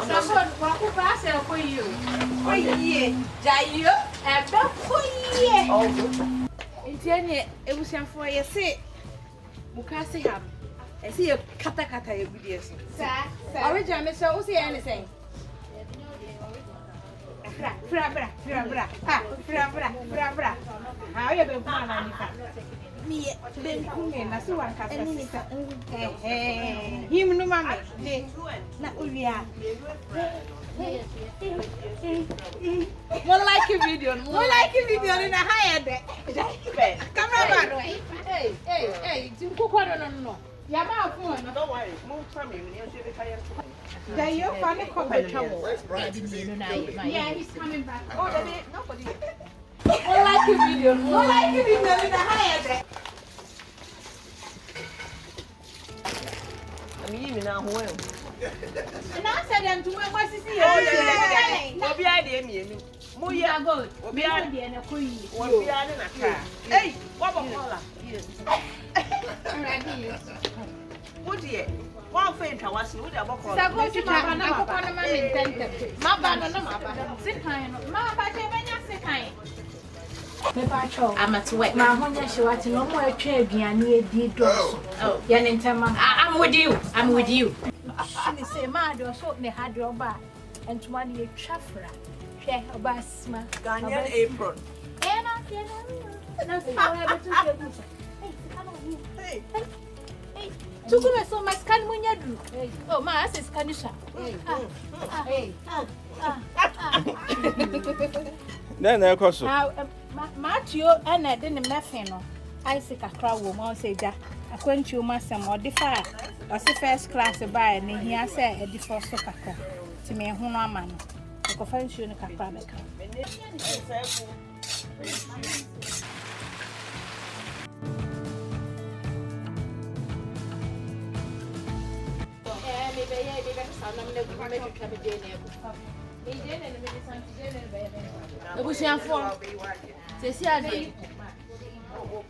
Wako pass for you. For ye, Jayo, and not for ye. Oh, it's any, it was for you say, Mukasi ham. I see a katakata, you good, sir. Original, Mr. Uzi, anything. Fra. How you been planning? Me, Ben Kungen, I saw one cat. Him no mammy. Not Ulia. More like a video in a higher deck. Come on, hey, you cook on no. Yama, don't worry, move from him. There you find a couple trouble. Yeah, he's coming back. Oh, there is nobody. More like a video in a higher deck. I mean, even now, well. And I said them to where was he? Oh, be idea. Moya gold. Be idea and a queen. What be in Accra? Hey, what about what dear? One friend was with a book. I go to my intended. My banana, sick kind. My baby, I'm at work. My home, she was no more trade. Oh, I'm with you. I'm with you. She say, my door so they had your bar and 20 year chafra. Share a basma, Ghanaian apron. And I can't. Hey. To go so my scan when you do. Oh, my ass is canisha. Then I cross. Matthew and I didn't methano. I see a crowd woman say that. I went to my son or defer. Was the first class by and he has said a default soccer to me, who no man. I can find you in a capranica.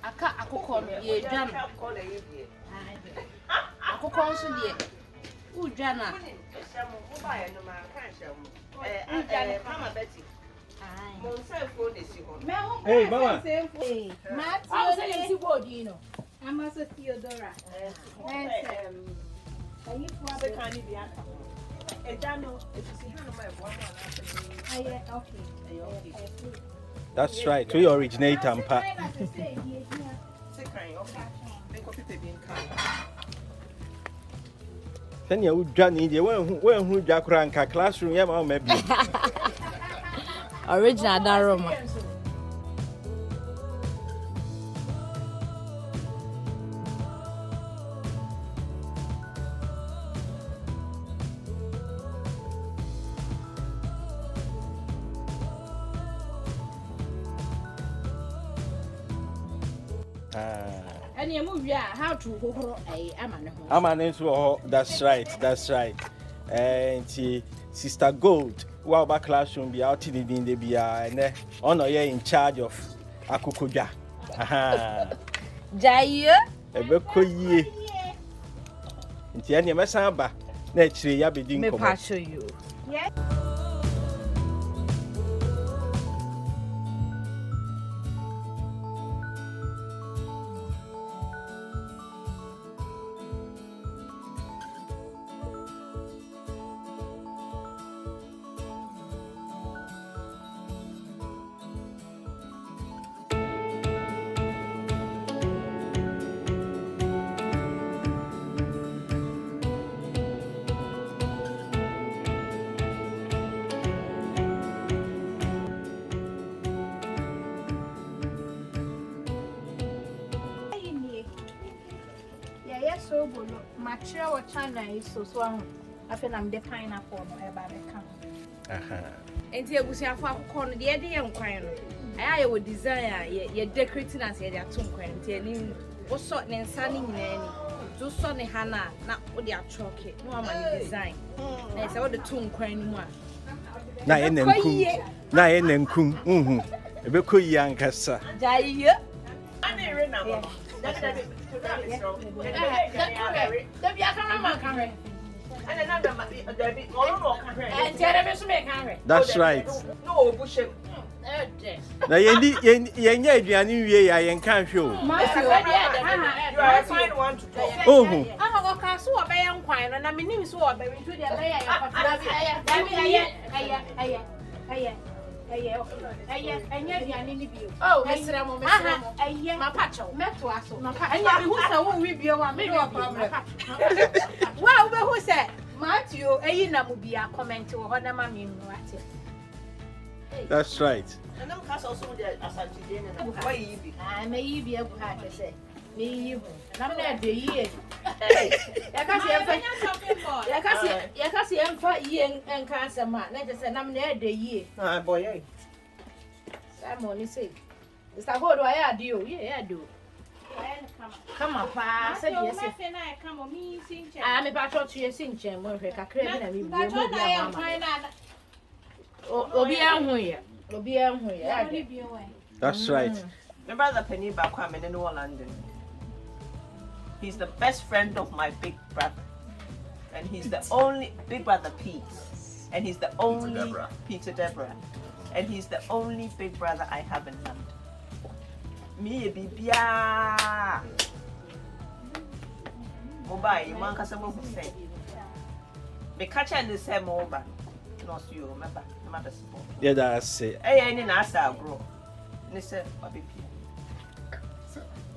Aka akoko ye dwan akoko nso de u dwana mama Betty mo nse fo de si ho hey mama ma ti o le si bodi no ama so Theodora ayi fo be kan ni bi aka edano efisi hanu ma ebo ama aye okay. That's right. We originate Tampa. Then you would join India. When who Jack Ranka classroom, yeah, maybe. Original Daroma. And you move, yeah, how to go a That's right. And Sister Gold, while back classroom be out in the BI and honor you in charge of Akukuja. Jaya, a beko ye. Into any Massamba, naturally, ya be doing you. Yeah. So bolo mature or china is so I feel I'm the pineapple no eba be kan enti egusia fo akoko no de de ye nkwan no aya wo design ye decorating as ye de atom kwan enti ani wo so ne nsa ne nyina ni zo so ne hana na wo de achoke no ama ne design na se wo de tom kwan ni mu a na ye nankum ebe koyi ankasa jaiye ani re na mo And another there be no And tell me to make Henry. That's right. No bush. Na yenye aduane wie ya yen kan hwe o. Matthew, You are a fine one to talk. Oh. I'm going to so obey and quine, and I mean, you saw obey to the Oh, my patcho, Metwaso, and who's a woman with you? Well, who said, Matthew, will be a comment to what I'm mean. That's right. And I'm also there as a and why you be. I may be able to say, me, you, I'm not the year. I'm for year and cancer man. Let us say, I'm there the year. Ah, boy. Simon is sick. It's like, what do I do? Yeah, I do. Come on, Pa. Said yes. Come on, me, I'm about to your sing chain. We'll make a crab and we will be That's right. My brother Penny Bakwam in New London. He's the best friend of my big brother. And he's the only big brother Pete. And he's the only Peter Deborah. And he's the only big brother I have in London. Me bibia. Mobile, you want customer who say. Me catch and the same mobile. Not you, remember? Yeah, that's it. Hey, I didn't ask that, bro. Listen, baby.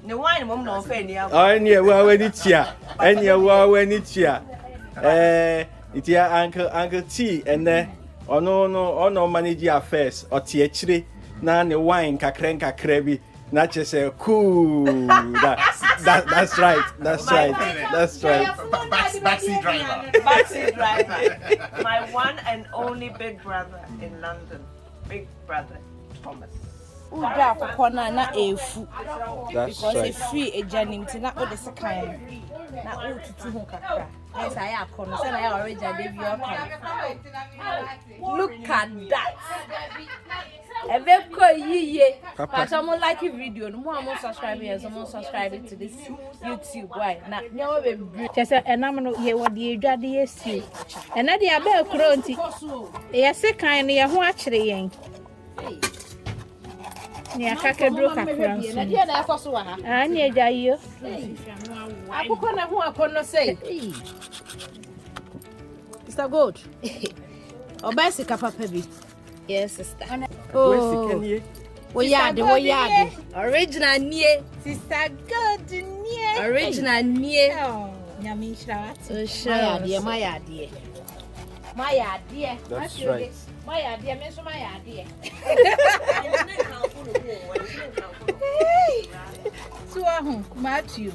No wine, mom, no fair. Oh, and yeah, well, when it's here, and yeah, well, when it's here. It's your Uncle T, and then, oh no, manage your affairs, or THD, na the wine, kakrenka krebi, not just a cool. That's right. Backseat driver. Backseat driver. My one and only big brother in London. Big brother, Thomas. Uda kokona na efu. That's Because right. a free a journey to not the second. Na ututu ho kakra. Yes, I am kono. Say I already did your Look at that. Ebeko yiye. But someone like a video. No more subscribe here. Someone subscribe to this YouTube. Why? Na nyawo be. Just enam no ye wodi edwade yesi. Ena de abekro nti. Ye sekan ne ye ho akire yen. Ni akake bro kakra nso. Na dia na ekoso wa ha. Anya ejayo. Akoko na ho akono say. Mr. Gold. Obasi kapapa bi. Yes, sister. Oh, Woyade. Original nie. Sister God nie. Original nie. Oh, nyami shrawat. My idea. that's right. My idea, me so my idea. So Matthew.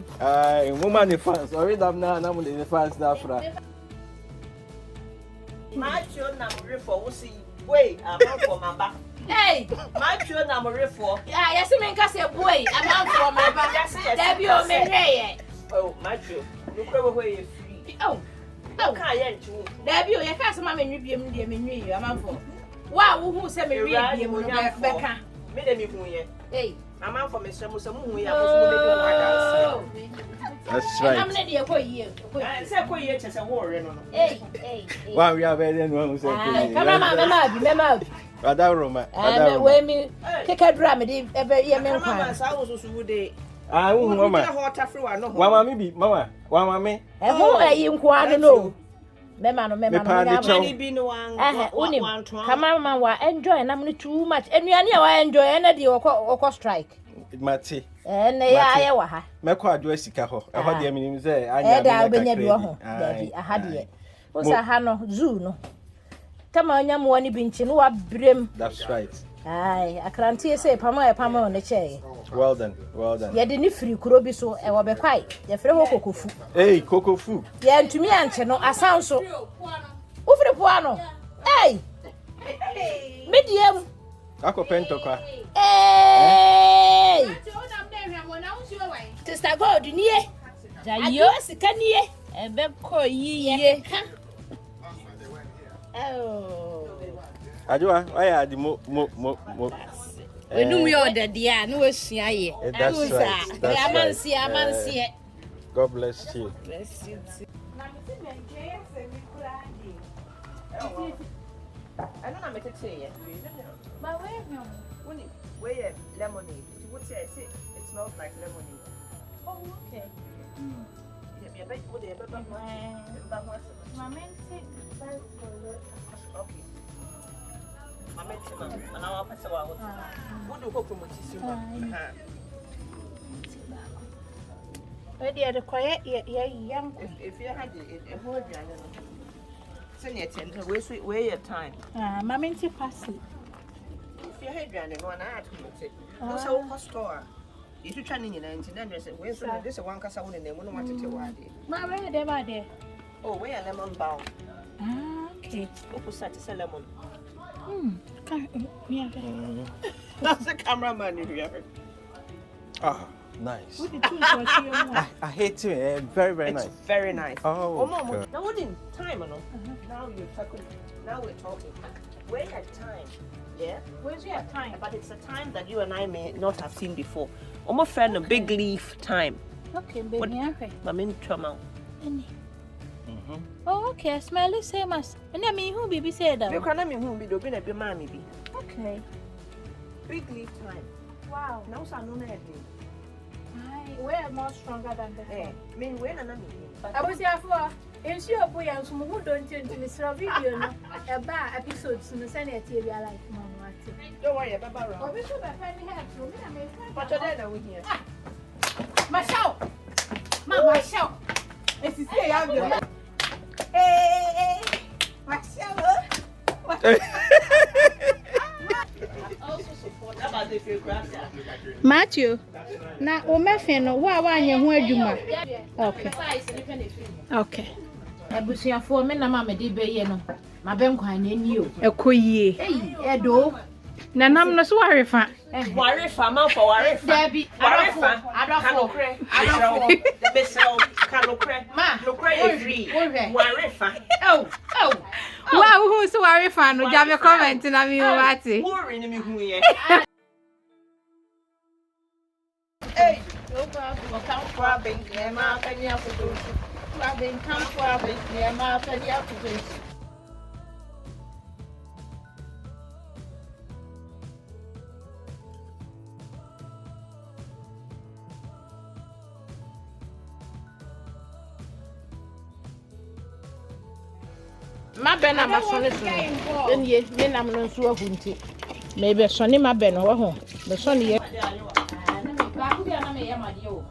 Woman the fans. Already I'm now the fans now for that. Matthew number 4. We'll see. Wait, I'm out for my back. Hey, Matthew number 4. yeah, yes, me can say boy, I'm out for my back. There be on me. Oh, Matthew, look over where you're free. Oh, can't you? there be you can't say my me me I'm out for. Wow, who say me read be Becca. Me who ye. Hey, I'm out for Mr. Musamu who you oh, That's I'm right. not there for you. say for you just a war. Hey. One we are better than one who Come said. on, mama. Radar Roma. And when me take a drum, it ever year me. I was also would Ah, woman. Mama, maybe, Mama. Mama, me. And who are you inquiring? No, Mema, be no one. Come on, man, enjoy and I'm not too much. And you are enjoy energy or strike. Mate. And they are Meko Adwoa sika ho. E ho de minim say anya be ho. Dabi ahade. Wo sa ha no zoo no. Tama anya mo ani bi nchi no wa brem. That's right. Ai, akrantie say pama ne che. Well done. Ye de ni firi kuro bi so e wo be kwai. Ye fere ho kokofu. Hey, kokofu. Ye ntumi anche no asan so. Wo firi poano. Hey. Medium. Ako pentokwa. Hey. Sister God nie. Jayo sika nie. Ebe ko yiye. Oh. Adwoa, why are the mo. We do me order dia, no esua ye. That's right. God bless you. Bless you. I don't know what to say. But where no? Where lemonade? What say? It smells like lemonade. Oh, okay. Yeah, but what they ever My mentee. Okay. My mentee, and our pastor was. What do you hope from what you see? Ready at the quiet, young. If you had a whole journey, send your tent, where your time. My mentee passing. If you had journey, one I had to say, no, so store. If you're trying in 1900, where's this one cassa in the one wanted to why? My there. Oh, where a lemon bow. Okay. Opposite is a lemon. Yeah. That's the cameraman here. Ah, nice. With the two for I hate it. Very nice. Very nice. Oh. Now what in time or no? Now you're talking. Now we're talking. We're at time. Yeah. Where's your time? But it's a time that you and I may not have seen before. My friend, a big leaf time. Okay, baby. My main trauma. Oh, okay. Smell the same as. And I mean, who baby said that? You can't mean who be doing a big mammy. Okay. Big leaf time. Wow. Now, so I know that. We're more stronger than before. I mean, when I'm I was here for. And she up with us, who don't change in this video. A bar episodes in the Senate area like Mama. don't worry about Oh, we should have family help. but then are we here? Michelle! Mama, Michelle! It's his day out there. Hey! Michelle! Matthew, na omefe no wa anya ho adwuma. Okay. Okay. Abusuafo me na mama de beye no. Ma ben kwan na ni o. Ekoyie. Edo. Na nam no so warefa. Warefa man for warefa. Dabi. Warefa. Adofo. Adofo. The besel kanokre. Ma, lokre e free. Warefa. Oh. Wa who so warefa no ja me comment na mi o ati. Worry ni mi hu ye. Hey, no problem. Come for a bank, ma penny after. Come for a bank, ma penny after. Ma bena ma sone so. Enye, me nam no nso ahunti. Me be sone ma bena wo ho. Be sone ye. Na me ba ku dia na me ya ma de o.